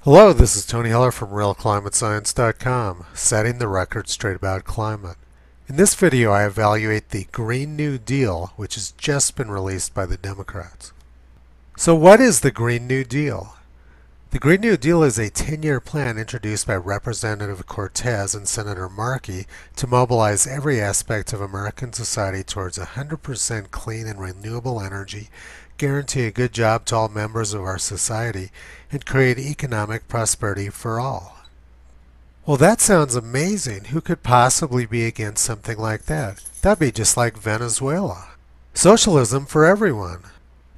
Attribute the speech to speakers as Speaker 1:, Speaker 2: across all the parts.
Speaker 1: Hello, this is Tony Heller from RealClimateScience.com, setting the record straight about climate. In this video I evaluate the Green New Deal, which has just been released by the Democrats. So what is the Green New Deal? The Green New Deal is a 10-year plan introduced by Representative Cortez and Senator Markey to mobilize every aspect of American society towards 100% clean and renewable energy, guarantee a good job to all members of our society, and create economic prosperity for all. Well, that sounds amazing. Who could possibly be against something like that? That'd be just like Venezuela. Socialism for everyone.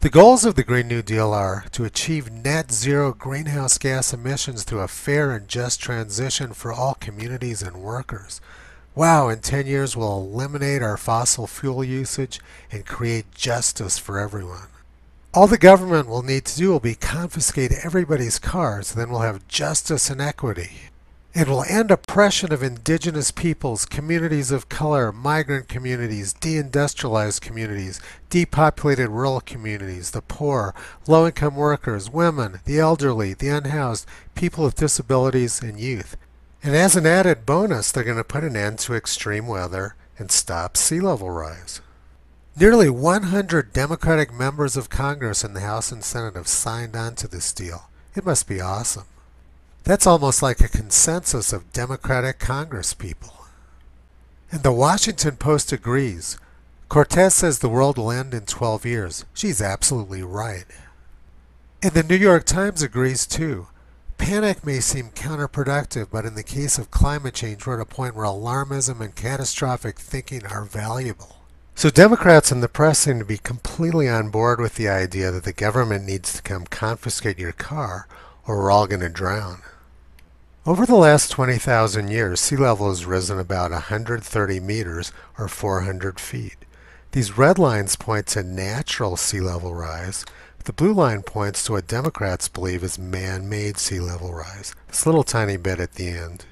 Speaker 1: The goals of the Green New Deal are to achieve net zero greenhouse gas emissions through a fair and just transition for all communities and workers. Wow, in 10 years we'll eliminate our fossil fuel usage and create justice for everyone. All the government will need to do will be confiscate everybody's cars, then we'll have justice and equity. It will end oppression of indigenous peoples, communities of color, migrant communities, deindustrialized communities, depopulated rural communities, the poor, low-income workers, women, the elderly, the unhoused, people with disabilities, and youth. And as an added bonus, they're going to put an end to extreme weather and stop sea level rise. Nearly 100 Democratic members of Congress in the House and Senate have signed on to this deal. It must be awesome. That's almost like a consensus of Democratic Congress people. And the Washington Post agrees. Cortez says the world will end in 12 years. She's absolutely right. And the New York Times agrees too. Panic may seem counterproductive, but in the case of climate change, we're at a point where alarmism and catastrophic thinking are valuable. So Democrats and the press seem to be completely on board with the idea that the government needs to come confiscate your car or we're all going to drown. Over the last 20,000 years, sea level has risen about 130 meters or 400 feet. These red lines point to natural sea level rise. The blue line points to what Democrats believe is man-made sea level rise, this little tiny bit at the end.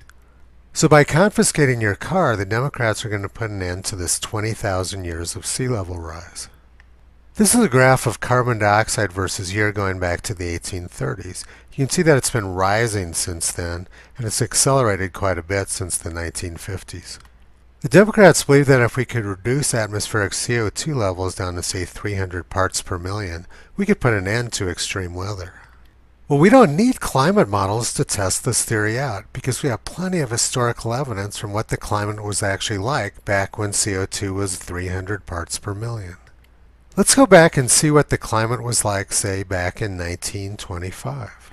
Speaker 1: So by confiscating your car, the Democrats are going to put an end to this 20,000 years of sea level rise. This is a graph of carbon dioxide versus year going back to the 1830s. You can see that it's been rising since then, and it's accelerated quite a bit since the 1950s. The Democrats believe that if we could reduce atmospheric CO2 levels down to say 300 parts per million, we could put an end to extreme weather. Well, we don't need climate models to test this theory out because we have plenty of historical evidence from what the climate was actually like back when CO2 was 300 parts per million. Let's go back and see what the climate was like, say, back in 1925.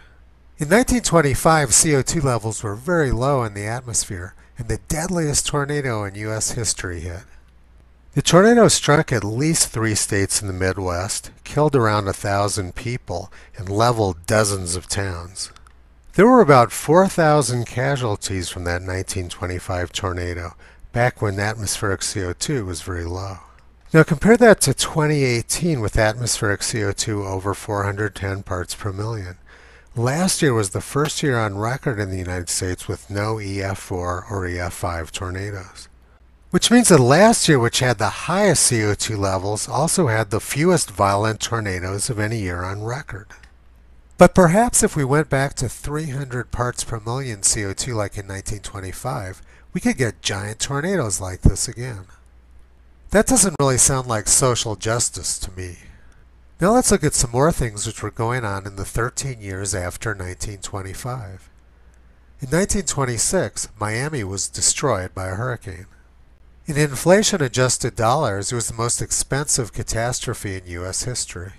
Speaker 1: In 1925, CO2 levels were very low in the atmosphere, and the deadliest tornado in U.S. history hit. The tornado struck at least 3 states in the Midwest, killed around 1,000 people, and leveled dozens of towns. There were about 4,000 casualties from that 1925 tornado, back when atmospheric CO2 was very low. Now compare that to 2018 with atmospheric CO2 over 410 parts per million. Last year was the first year on record in the United States with no EF4 or EF5 tornadoes. Which means that last year, which had the highest CO2 levels, also had the fewest violent tornadoes of any year on record. But perhaps if we went back to 300 parts per million CO2 like in 1925, we could get giant tornadoes like this again. That doesn't really sound like social justice to me. Now let's look at some more things which were going on in the 13 years after 1925. In 1926, Miami was destroyed by a hurricane. In inflation-adjusted dollars, it was the most expensive catastrophe in U.S. history.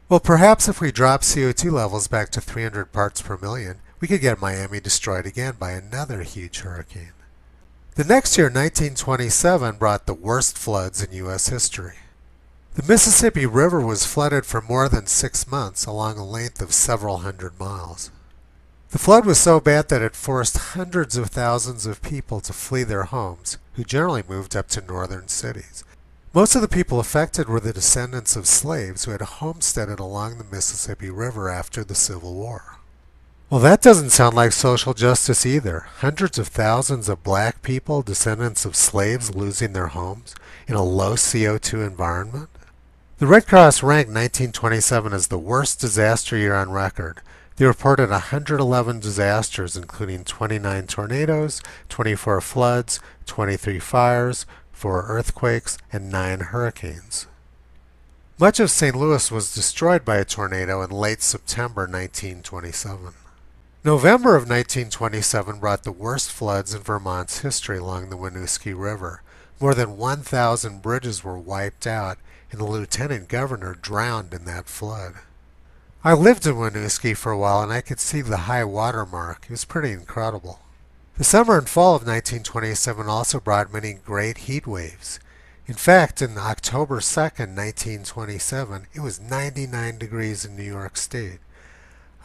Speaker 1: Well, perhaps if we drop CO2 levels back to 300 parts per million, we could get Miami destroyed again by another huge hurricane. The next year, 1927, brought the worst floods in U.S. history. The Mississippi River was flooded for more than 6 months along a length of several hundred miles. The flood was so bad that it forced hundreds of thousands of people to flee their homes, who generally moved up to northern cities. Most of the people affected were the descendants of slaves who had homesteaded along the Mississippi River after the Civil War. Well, that doesn't sound like social justice either. Hundreds of thousands of black people, descendants of slaves, losing their homes in a low CO2 environment. The Red Cross ranked 1927 as the worst disaster year on record. They reported 111 disasters, including 29 tornadoes, 24 floods, 23 fires, 4 earthquakes, and 9 hurricanes. Much of St. Louis was destroyed by a tornado in late September 1927. November of 1927 brought the worst floods in Vermont's history along the Winooski River. More than 1,000 bridges were wiped out, and the lieutenant governor drowned in that flood. I lived in Winooski for a while, and I could see the high water mark. It was pretty incredible. The summer and fall of 1927 also brought many great heat waves. In fact, on October 2nd, 1927, it was 99 degrees in New York State.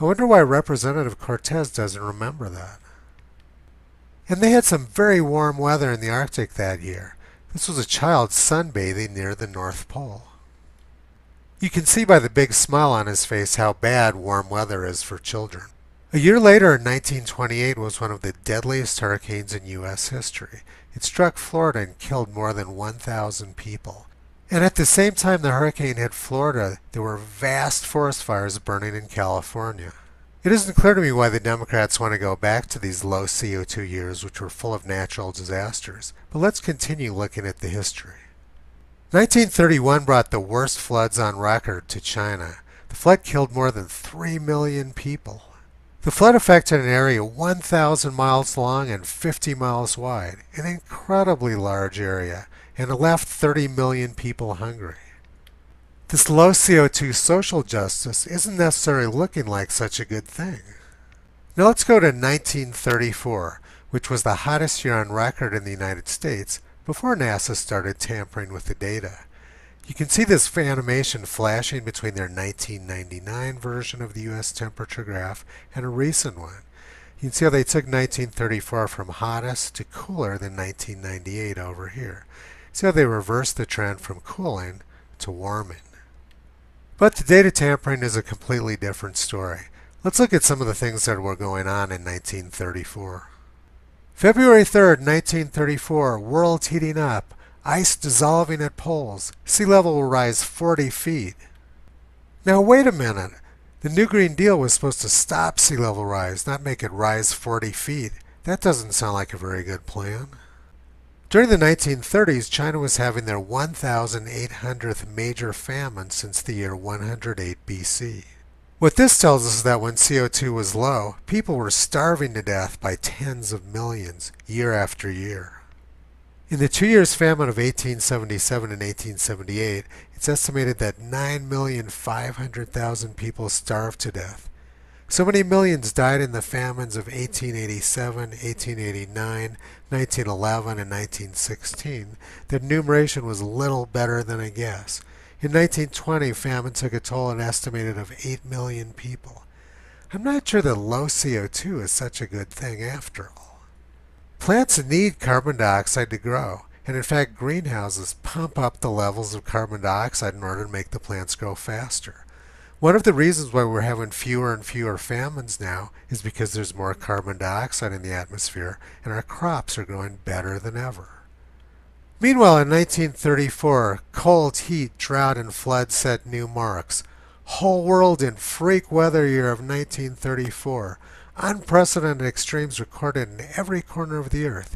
Speaker 1: I wonder why Representative Cortez doesn't remember that. And they had some very warm weather in the Arctic that year. This was a child sunbathing near the North Pole. You can see by the big smile on his face how bad warm weather is for children. A year later, in 1928, was one of the deadliest hurricanes in U.S. history. It struck Florida and killed more than 1,000 people. And at the same time the hurricane hit Florida, there were vast forest fires burning in California. It isn't clear to me why the Democrats want to go back to these low CO2 years, which were full of natural disasters. But let's continue looking at the history. 1931 brought the worst floods on record to China. The flood killed more than 3 million people. The flood affected an area 1,000 miles long and 50 miles wide, an incredibly large area, and it left 30 million people hungry. This low CO2 social justice isn't necessarily looking like such a good thing. Now let's go to 1934, which was the hottest year on record in the United States, before NASA started tampering with the data. You can see this animation flashing between their 1999 version of the U.S. temperature graph and a recent one. You can see how they took 1934 from hottest to cooler than 1998 over here. See how they reversed the trend from cooling to warming. But the data tampering is a completely different story. Let's look at some of the things that were going on in 1934. February 3rd, 1934, world's heating up. Ice dissolving at poles. Sea level will rise 40 feet. Now wait a minute. The New Green Deal was supposed to stop sea level rise, not make it rise 40 feet. That doesn't sound like a very good plan. During the 1930s, China was having their 1,800th major famine since the year 108 BC. What this tells us is that when CO2 was low, people were starving to death by tens of millions, year after year. In the 2 years famine of 1877 and 1878, it's estimated that 9,500,000 people starved to death. So many millions died in the famines of 1887, 1889, 1911, and 1916 that enumeration was little better than a guess. In 1920, famine took a toll an estimated of 8 million people. I'm not sure that low CO2 is such a good thing after all. Plants need carbon dioxide to grow, and in fact greenhouses pump up the levels of carbon dioxide in order to make the plants grow faster. One of the reasons why we're having fewer and fewer famines now is because there's more carbon dioxide in the atmosphere and our crops are growing better than ever. Meanwhile, in 1934, cold, heat, drought, and flood set new marks. Whole world in freak weather year of 1934. Unprecedented extremes recorded in every corner of the earth.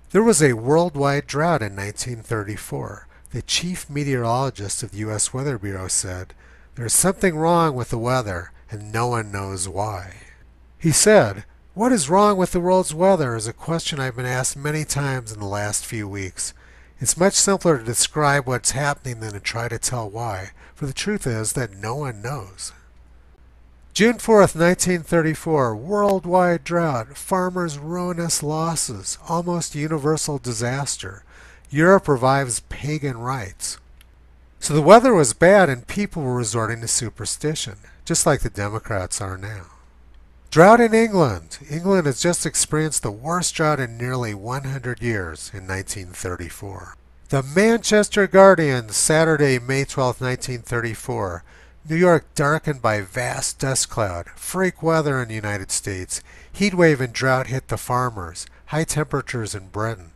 Speaker 1: There was a worldwide drought in 1934. The chief meteorologist of the U.S. Weather Bureau said, "There's something wrong with the weather, and no one knows why." He said, "What is wrong with the world's weather is a question I've been asked many times in the last few weeks. It's much simpler to describe what's happening than to try to tell why, for the truth is that no one knows." June 4th, 1934, worldwide drought, farmers' ruinous losses, almost universal disaster. Europe revives pagan rites. So the weather was bad and people were resorting to superstition, just like the Democrats are now. Drought in England. England has just experienced the worst drought in nearly 100 years in 1934. The Manchester Guardian, Saturday, May 12, 1934. New York darkened by vast dust cloud. Freak weather in the United States. Heat wave and drought hit the farmers. High temperatures in Britain.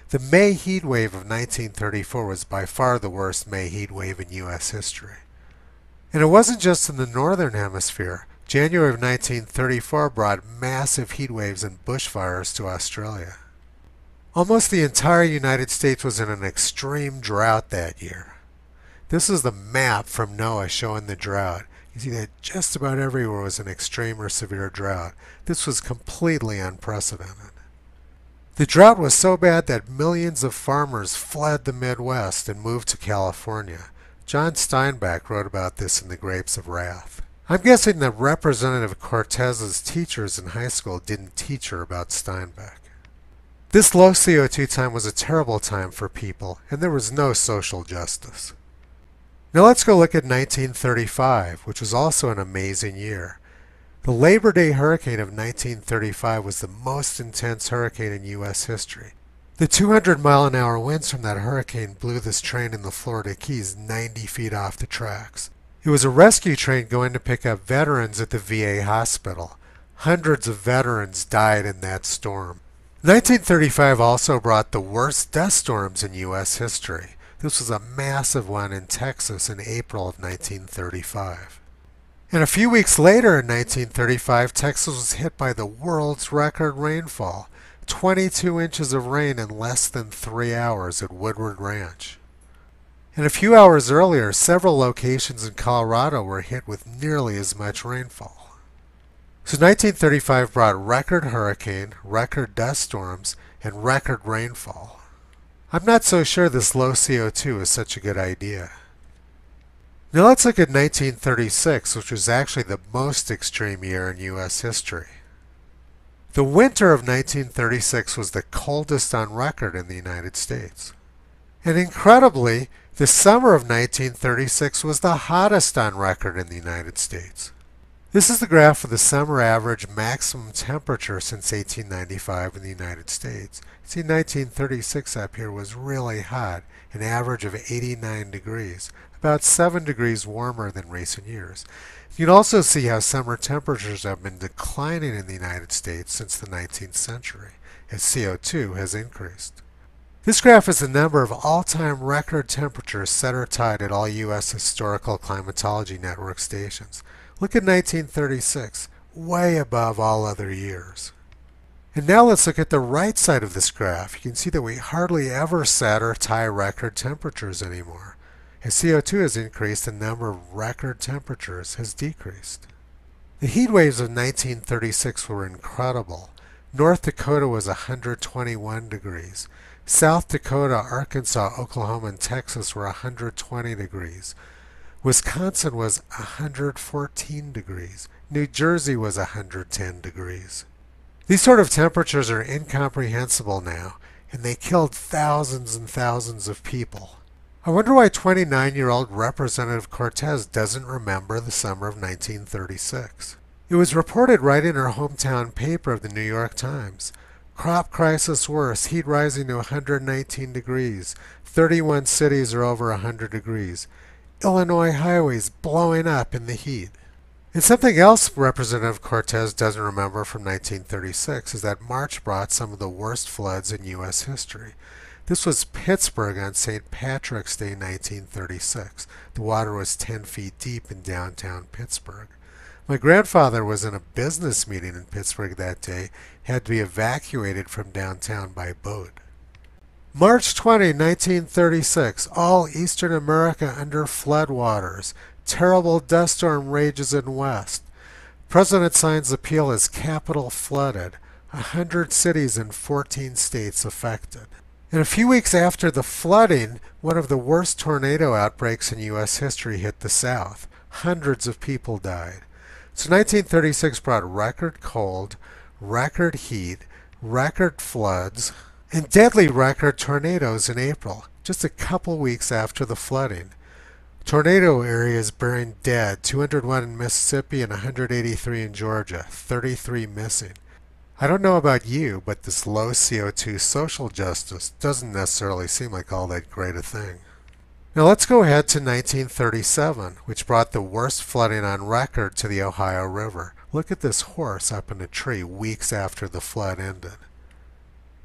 Speaker 1: The May heat wave of 1934 was by far the worst May heat wave in U.S. history. And it wasn't just in the northern hemisphere. January of 1934 brought massive heat waves and bushfires to Australia. Almost the entire United States was in an extreme drought that year. This is the map from NOAA showing the drought. You see that just about everywhere was an extreme or severe drought. This was completely unprecedented. The drought was so bad that millions of farmers fled the Midwest and moved to California. John Steinbeck wrote about this in The Grapes of Wrath. I'm guessing that Representative Cortez's teachers in high school didn't teach her about Steinbeck. This low CO2 time was a terrible time for people, and there was no social justice. Now let's go look at 1935, which was also an amazing year. The Labor Day hurricane of 1935 was the most intense hurricane in U.S. history. The 200-mile-an-hour winds from that hurricane blew this train in the Florida Keys 90 feet off the tracks. It was a rescue train going to pick up veterans at the VA hospital. Hundreds of veterans died in that storm. 1935 also brought the worst dust storms in U.S. history. This was a massive one in Texas in April of 1935. And a few weeks later in 1935, Texas was hit by the world's record rainfall. 22 inches of rain in less than 3 hours at Woodward Ranch. And a few hours earlier, several locations in Colorado were hit with nearly as much rainfall. So 1935 brought record hurricane, record dust storms, and record rainfall. I'm not so sure this low CO2 is such a good idea. Now let's look at 1936, which was actually the most extreme year in U.S. history. The winter of 1936 was the coldest on record in the United States. And incredibly, the summer of 1936 was the hottest on record in the United States. This is the graph of the summer average maximum temperature since 1895 in the United States. See, 1936 up here was really hot, an average of 89 degrees, about 7 degrees warmer than recent years. You can also see how summer temperatures have been declining in the United States since the 19th century, as CO2 has increased. This graph is the number of all-time record temperatures set or tied at all U.S. Historical Climatology Network stations. Look at 1936, way above all other years. And now let's look at the right side of this graph. You can see that we hardly ever set or tie record temperatures anymore. As CO2 has increased, the number of record temperatures has decreased. The heat waves of 1936 were incredible. North Dakota was 121 degrees. South Dakota, Arkansas, Oklahoma, and Texas were 120 degrees. Wisconsin was 114 degrees. New Jersey was 110 degrees. These sort of temperatures are incomprehensible now, and they killed thousands and thousands of people. I wonder why 29-year-old Representative Cortez doesn't remember the summer of 1936. It was reported right in her hometown paper of the New York Times. Crop crisis worse, heat rising to 119 degrees. 31 cities are over 100 degrees. Illinois highways blowing up in the heat. And something else Representative Cortez doesn't remember from 1936 is that March brought some of the worst floods in U.S. history. This was Pittsburgh on St. Patrick's Day 1936. The water was 10 feet deep in downtown Pittsburgh. My grandfather was in a business meeting in Pittsburgh that day, had to be evacuated from downtown by boat. March 20, 1936, all Eastern America under floodwaters. Terrible dust storm rages in West. President signs appeal as Capitol flooded. 100 cities in 14 states affected. And a few weeks after the flooding, one of the worst tornado outbreaks in U.S. history hit the South. Hundreds of people died. So 1936 brought record cold, record heat, record floods, and deadly record tornadoes in April, just a couple weeks after the flooding. Tornado areas burying dead, 201 in Mississippi and 183 in Georgia, 33 missing. I don't know about you, but this low CO2 social justice doesn't necessarily seem like all that great a thing. Now let's go ahead to 1937, which brought the worst flooding on record to the Ohio River. Look at this horse up in a tree weeks after the flood ended.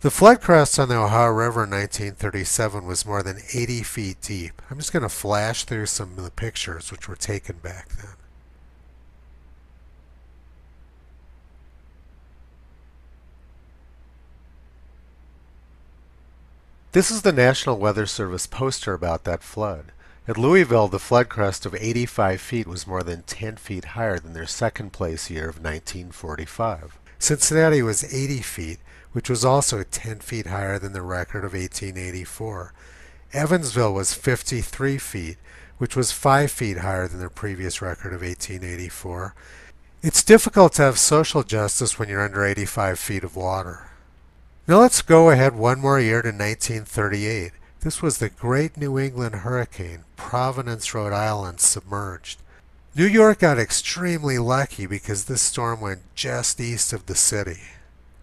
Speaker 1: The flood crest on the Ohio River in 1937 was more than 80 feet deep. I'm just going to flash through some of the pictures which were taken back then. This is the National Weather Service poster about that flood. At Louisville, the flood crest of 85 feet was more than 10 feet higher than their second place year of 1945. Cincinnati was 80 feet, which was also 10 feet higher than the record of 1884. Evansville was 53 feet, which was 5 feet higher than their previous record of 1884. It's difficult to have social justice when you're under 85 feet of water. Now let's go ahead one more year to 1938. This was the Great New England Hurricane. Providence, Rhode Island submerged. New York got extremely lucky because this storm went just east of the city.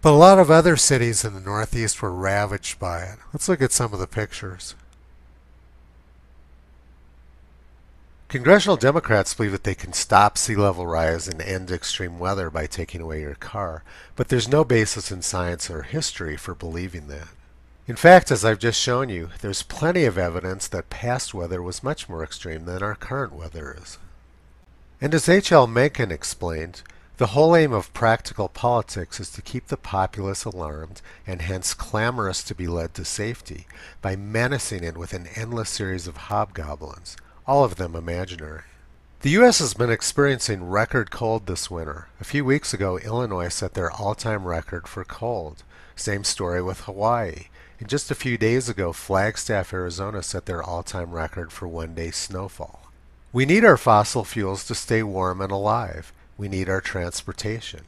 Speaker 1: But a lot of other cities in the Northeast were ravaged by it. Let's look at some of the pictures. Congressional Democrats believe that they can stop sea level rise and end extreme weather by taking away your car, but there's no basis in science or history for believing that. In fact, as I've just shown you, there's plenty of evidence that past weather was much more extreme than our current weather is. And as H.L. Mencken explained, the whole aim of practical politics is to keep the populace alarmed and hence clamorous to be led to safety by menacing it with an endless series of hobgoblins, all of them imaginary. The U.S. has been experiencing record cold this winter. A few weeks ago, Illinois set their all-time record for cold. Same story with Hawaii. And just a few days ago, Flagstaff, Arizona set their all-time record for one-day snowfall. We need our fossil fuels to stay warm and alive. We need our transportation.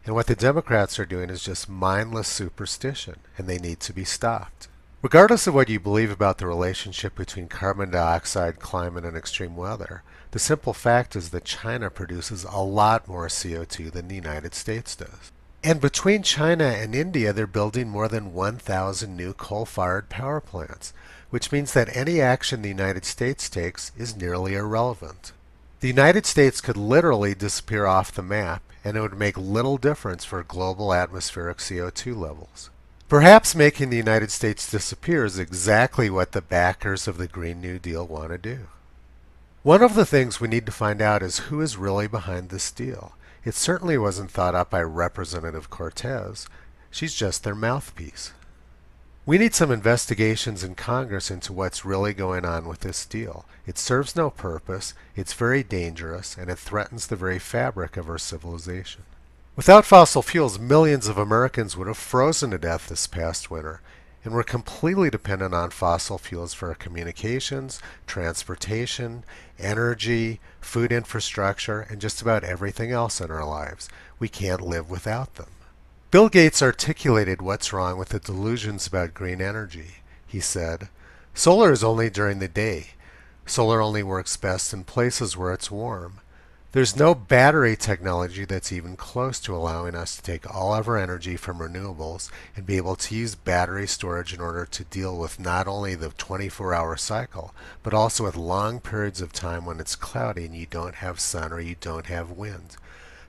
Speaker 1: And what the Democrats are doing is just mindless superstition, and they need to be stopped. Regardless of what you believe about the relationship between carbon dioxide, climate, and extreme weather, the simple fact is that China produces a lot more CO2 than the United States does. And between China and India, they're building more than 1,000 new coal-fired power plants, which means that any action the United States takes is nearly irrelevant. The United States could literally disappear off the map, and it would make little difference for global atmospheric CO2 levels. Perhaps making the United States disappear is exactly what the backers of the Green New Deal want to do. One of the things we need to find out is who is really behind this deal. It certainly wasn't thought up by Representative Cortez. She's just their mouthpiece. We need some investigations in Congress into what's really going on with this deal. It serves no purpose, it's very dangerous, and it threatens the very fabric of our civilization. Without fossil fuels, millions of Americans would have frozen to death this past winter, and we're completely dependent on fossil fuels for our communications, transportation, energy, food infrastructure, and just about everything else in our lives. We can't live without them. Bill Gates articulated what's wrong with the delusions about green energy. He said, "Solar is only during the day. Solar only works best in places where it's warm. There's no battery technology that's even close to allowing us to take all of our energy from renewables and be able to use battery storage in order to deal with not only the 24-hour cycle, but also with long periods of time when it's cloudy and you don't have sun or you don't have wind.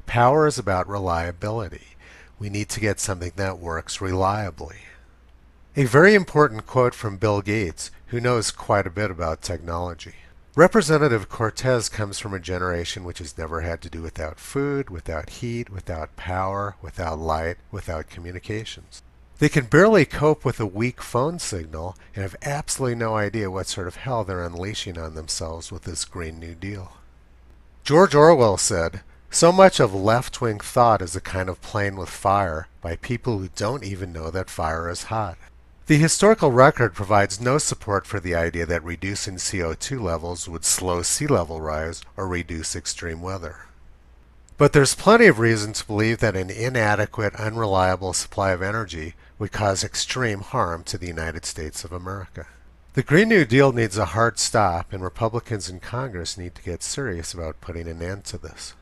Speaker 1: Power is about reliability. We need to get something that works reliably." A very important quote from Bill Gates, who knows quite a bit about technology. Representative Cortez comes from a generation which has never had to do without food, without heat, without power, without light, without communications. They can barely cope with a weak phone signal and have absolutely no idea what sort of hell they're unleashing on themselves with this Green New Deal. George Orwell said, "So much of left-wing thought is a kind of playing with fire by people who don't even know that fire is hot." The historical record provides no support for the idea that reducing CO2 levels would slow sea level rise or reduce extreme weather. But there's plenty of reason to believe that an inadequate, unreliable supply of energy would cause extreme harm to the United States of America. The Green New Deal needs a hard stop, and Republicans in Congress need to get serious about putting an end to this.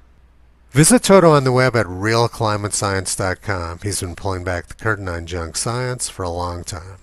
Speaker 1: Visit Toto on the web at realclimatescience.com. He's been pulling back the curtain on junk science for a long time.